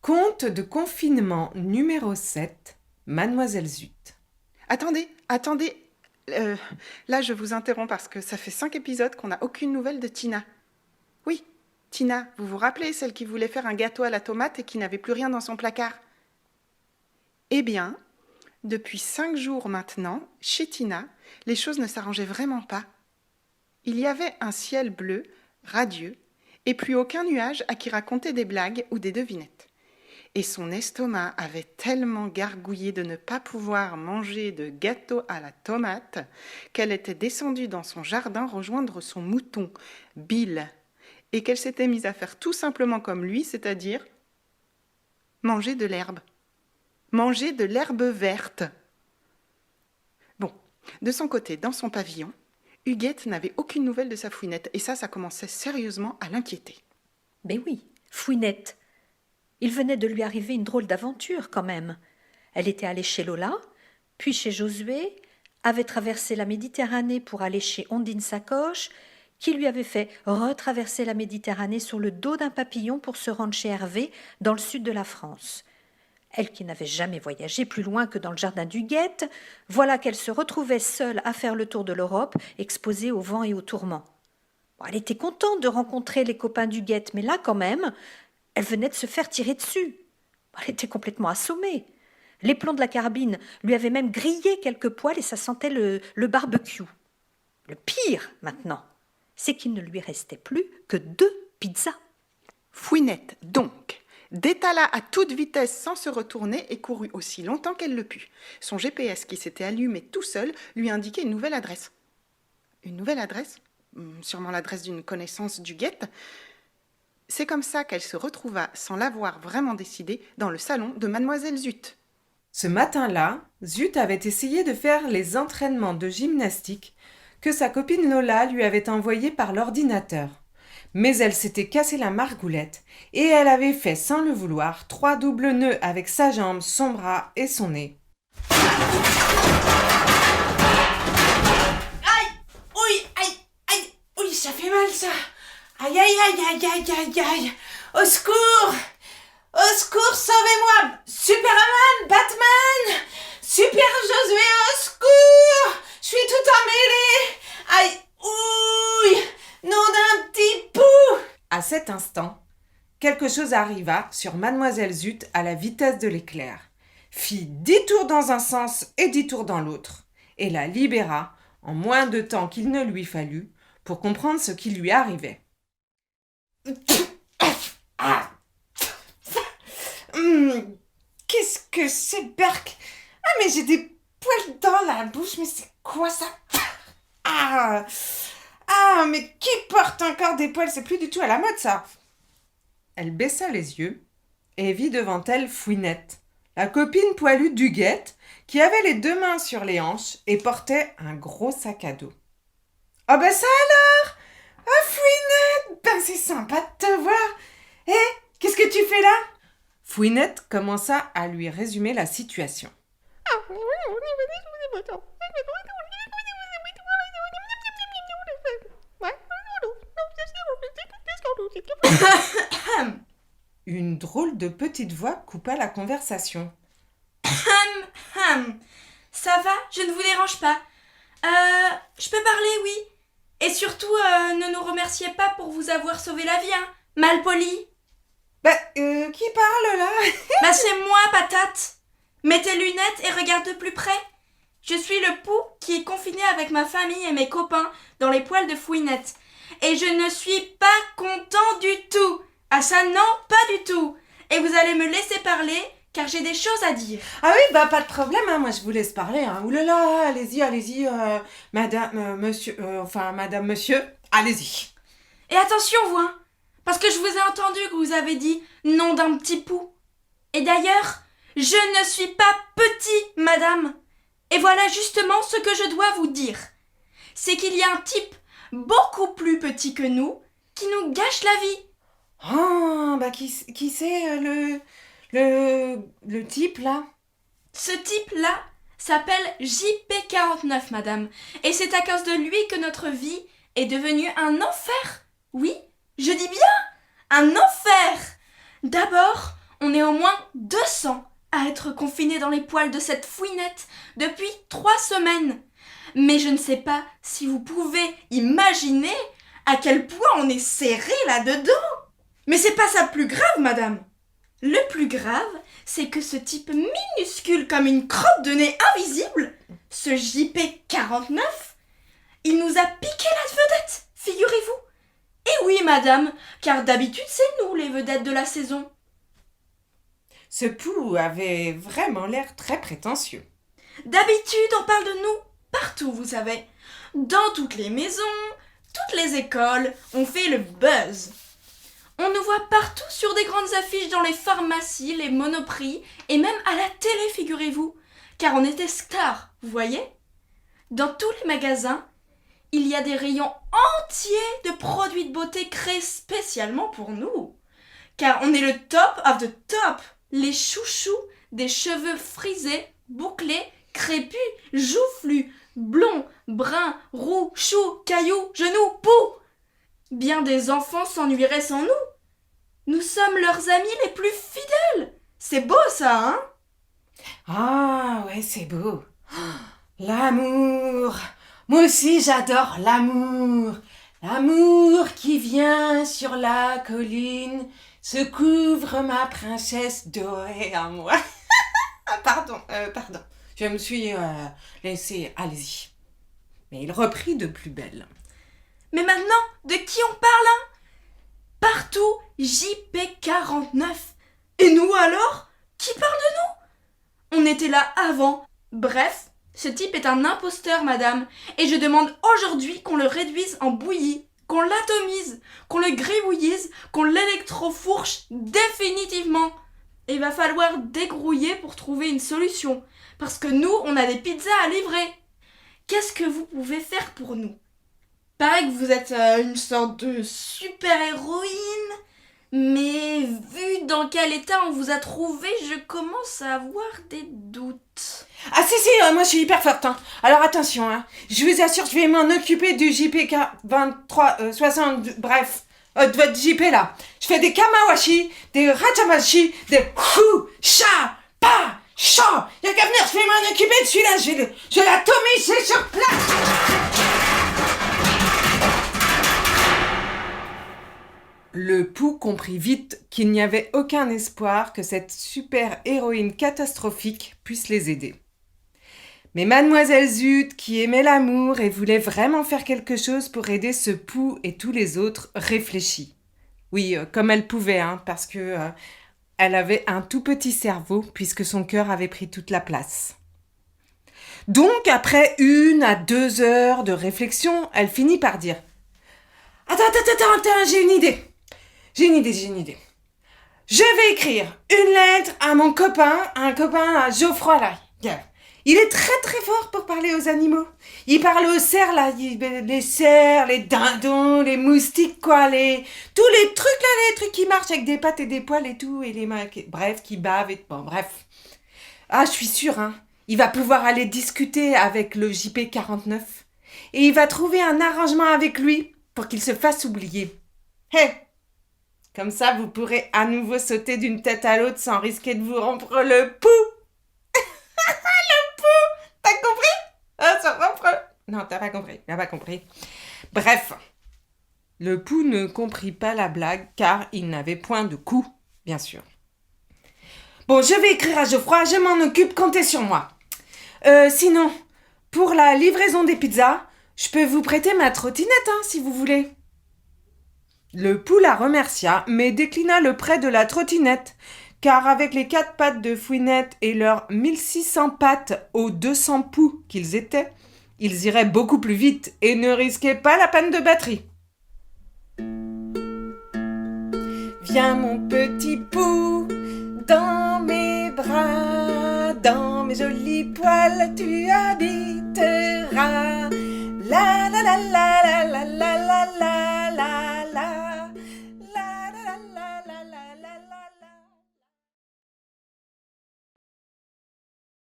Conte de confinement numéro 7, Mademoiselle Zut. Attendez. Là, je vous interromps parce que ça fait 5 épisodes qu'on n'a aucune nouvelle de Tina. Oui, Tina, vous vous rappelez, celle qui voulait faire un gâteau à la tomate et qui n'avait plus rien dans son placard? Eh bien, depuis 5 jours maintenant, chez Tina, les choses ne s'arrangeaient vraiment pas. Il y avait un ciel bleu, radieux, et plus aucun nuage à qui raconter des blagues ou des devinettes. Et son estomac avait tellement gargouillé de ne pas pouvoir manger de gâteau à la tomate qu'elle était descendue dans son jardin rejoindre son mouton, Bill, et qu'elle s'était mise à faire tout simplement comme lui, c'est-à-dire manger de l'herbe. Manger de l'herbe verte. Bon, de son côté, dans son pavillon, Huguette n'avait aucune nouvelle de sa Fouinette, et ça commençait sérieusement à l'inquiéter. Ben oui, Fouinette. Il venait de lui arriver une drôle d'aventure quand même. Elle était allée chez Lola, puis chez Josué, avait traversé la Méditerranée pour aller chez Ondine Sacoche, qui lui avait fait retraverser la Méditerranée sur le dos d'un papillon pour se rendre chez Hervé, dans le sud de la France. Elle qui n'avait jamais voyagé plus loin que dans le jardin d'Huguette, voilà qu'elle se retrouvait seule à faire le tour de l'Europe, exposée au vent et aux tourments. Bon, elle était contente de rencontrer les copains d'Huguette, mais là quand même, elle venait de se faire tirer dessus. Elle était complètement assommée. Les plombs de la carabine lui avaient même grillé quelques poils et ça sentait le barbecue. Le pire, maintenant, c'est qu'il ne lui restait plus que 2 pizzas. Fouinette, donc, détala à toute vitesse sans se retourner et courut aussi longtemps qu'elle le put. Son GPS, qui s'était allumé tout seul, lui indiquait une nouvelle adresse. Une nouvelle adresse? Sûrement l'adresse d'une connaissance d'Huguette. C'est comme ça qu'elle se retrouva, sans l'avoir vraiment décidé, dans le salon de Mademoiselle Zut. Ce matin-là, Zut avait essayé de faire les entraînements de gymnastique que sa copine Lola lui avait envoyés par l'ordinateur. Mais elle s'était cassé la margoulette et elle avait fait sans le vouloir 3 doubles nœuds avec sa jambe, son bras et son nez. Ouh, ça fait mal ça. Aïe, aïe, aïe, aïe, aïe, aïe, aïe. Au secours! Au secours, sauvez-moi! Superman, Batman, Super Josué, au secours! Je suis tout emmêlée. Aïe, ouille, nom d'un petit pou! À cet instant, quelque chose arriva sur Mademoiselle Zut à la vitesse de l'éclair, fit 10 tours dans un sens et 10 tours dans l'autre, et la libéra en moins de temps qu'il ne lui fallut pour comprendre ce qui lui arrivait. Qu'est-ce que c'est, Berk? Ah, mais j'ai des poils dans la bouche, mais c'est quoi ça? Mais qui porte encore des poils? C'est plus du tout à la mode, ça. Elle baissa les yeux et vit devant elle Fouinette, la copine poilue d'Huguette, qui avait les 2 mains sur les hanches et portait un gros sac à dos. « Ah ben ça alors! Ah, Fouinette! Ben c'est sympa de te voir! Qu'est-ce que tu fais là? » Fouinette commença à lui résumer la situation. Une drôle de petite voix coupa la conversation. Ça va, je ne vous dérange pas. Je peux parler, oui. Et surtout, ne nous remerciez pas pour vous avoir sauvé la vie, hein. Malpoli. Qui parle là? C'est moi, patate. Mets tes lunettes et regarde de plus près. Je suis le pou qui est confiné avec ma famille et mes copains dans les poils de Fouinette. Et je ne suis pas content du tout. Ah ça non, pas du tout. Et vous allez me laisser parler car j'ai des choses à dire. Ah oui, pas de problème, hein, moi je vous laisse parler. Hein. Ouh là là, allez-y, madame, monsieur, allez-y. Et attention, vous, hein, parce que je vous ai entendu que vous avez dit nom d'un petit pou. Et d'ailleurs, je ne suis pas petit, madame. Et voilà justement ce que je dois vous dire. C'est qu'il y a un type beaucoup plus petit que nous qui nous gâche la vie. Qui c'est le type là? Ce type-là s'appelle JP49, madame. Et c'est à cause de lui que notre vie est devenue un enfer. Oui, je dis bien, un enfer. D'abord, On est au moins 200 à être confinés dans les poils de cette Fouinette depuis 3 semaines. Mais je ne sais pas si vous pouvez imaginer à quel point on est serré là-dedans. Mais c'est pas ça le plus grave, madame. Le plus grave, c'est que ce type minuscule comme une crotte de nez invisible, ce JP49, il nous a piqué la vedette, figurez-vous. Et oui, madame, car d'habitude, c'est nous les vedettes de la saison. Ce Pou avait vraiment l'air très prétentieux. D'habitude, on parle de nous partout, vous savez. Dans toutes les maisons, toutes les écoles, on fait le buzz. On nous voit partout sur des grandes affiches dans les pharmacies, les monoprix et même à la télé, figurez-vous. Car on était stars, vous voyez. Dans tous les magasins, il y a des rayons entiers de produits de beauté créés spécialement pour nous. Car on est le top of the top. Les chouchous des cheveux frisés, bouclés, crépus, joufflus, blonds, bruns, roux, choux, cailloux, genoux, poux. Bien des enfants s'ennuieraient sans nous. Nous sommes leurs amis les plus fidèles. C'est beau ça, hein? Ah ouais, c'est beau. L'amour. Moi aussi, j'adore l'amour. L'amour qui vient sur la colline se couvre ma princesse dorée à moi. Pardon. Je me suis laissée. Allez-y. Mais il reprit de plus belle. Mais maintenant, de qui on parle, hein? Partout, JP49. Et nous alors? Qui parle de nous? On était là avant. Bref, ce type est un imposteur, madame. Et je demande aujourd'hui qu'on le réduise en bouillie, qu'on l'atomise, qu'on le gribouillise, qu'on l'électrofourche définitivement. Et il va falloir dégrouiller pour trouver une solution. Parce que nous, on a des pizzas à livrer. Qu'est-ce que vous pouvez faire pour nous? Paraît que vous êtes une sorte de super-héroïne, mais vu dans quel état on vous a trouvé, je commence à avoir des doutes. Ah si, moi je suis hyper forte. Hein. Alors attention, hein. Je vous assure, je vais m'en occuper du JPK 23, 60, bref, de votre JP là. Je fais des kamawashi, des rachamashi, des hu, sha, pa, cha. Y'a qu'à venir, je vais m'en occuper de celui-là. Je vais l'atomiser sur place. Le Pou comprit vite qu'il n'y avait aucun espoir que cette super-héroïne catastrophique puisse les aider. Mais Mademoiselle Zut, qui aimait l'amour et voulait vraiment faire quelque chose pour aider ce Pou et tous les autres, réfléchit. Oui, comme elle pouvait, hein, parce que elle avait un tout petit cerveau puisque son cœur avait pris toute la place. Donc, après 1 à 2 heures de réflexion, elle finit par dire « Attends, j'ai une idée. J'ai une idée. Je vais écrire une lettre à mon copain, à Geoffroy là. Il est très très fort pour parler aux animaux. Il parle aux cerfs là, les cerfs, les dindons, les moustiques quoi, tous les trucs là, les trucs qui marchent avec des pattes et des poils et tout, et les mains, bref, qui bavent et bon, bref. Ah, je suis sûre, hein, il va pouvoir aller discuter avec le JP49 et il va trouver un arrangement avec lui pour qu'il se fasse oublier. Hé! Comme ça, vous pourrez à nouveau sauter d'une tête à l'autre sans risquer de vous rompre le pouls. Le pouls! T'as compris? Se rompre... Non, t'as pas compris. Bref, le Pou ne comprit pas la blague car il n'avait point de cou, bien sûr. Bon, je vais écrire à Geoffroy, je m'en occupe, comptez sur moi. Sinon, pour la livraison des pizzas, je peux vous prêter ma trottinette, hein, si vous voulez. Le Pou la remercia, mais déclina le prêt de la trottinette, car avec les 4 pattes de Fouinette et leurs 1600 pattes aux 200 poux qu'ils étaient, ils iraient beaucoup plus vite et ne risquaient pas la panne de batterie. Viens mon petit Pou, dans mes bras, dans mes jolis poils, tu habiteras. La la la la